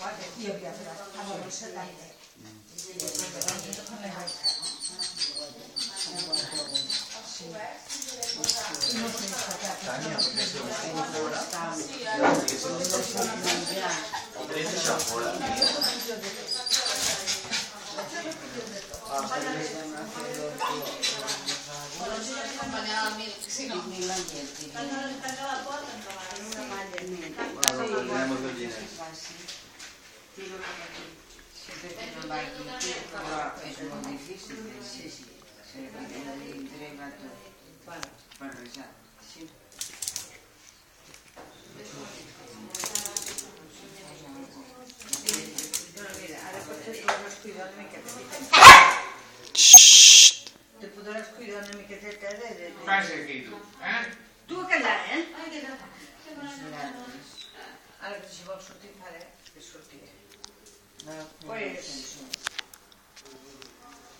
i havia fet amb el 70. Tania, perquè si ho fem fora, o tens això fora. Tenemos gallinas. Siempre tengo la actitud, pero es muy difícil, sí, se le entrega todo para rezar, sí. Bueno, mira, ahora pues te podrás cuidar una miqueta. Te podràs cuidar una miqueteta de... Passa aquí, tu, Tu a callar, Ara que si vols sortir, ara que sortiré. Pues...